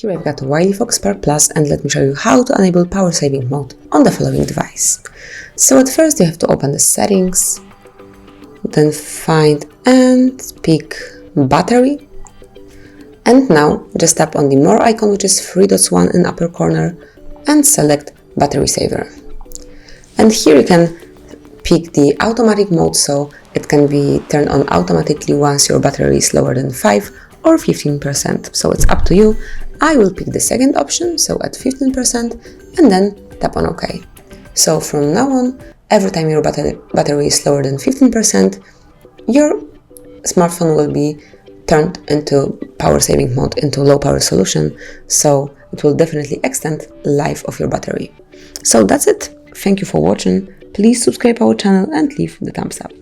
Here I've got WILEYFOX Spark Plus, and let me show you how to enable power saving mode on the following device. So at first you have to open the settings, then find and pick battery, and now just tap on the more icon, which is 3 dots 1 in upper corner, and select battery saver. And here you can pick the automatic mode, so it can be turned on automatically once your battery is lower than 5 or 15%, so it's up to you. I will pick the second option, so at 15%, and then tap on OK. So from now on, every time your battery is lower than 15%, your smartphone will be turned into power saving mode, into low power solution, so it will definitely extend the life of your battery. So that's it. Thank you for watching. Please subscribe our channel and leave the thumbs up.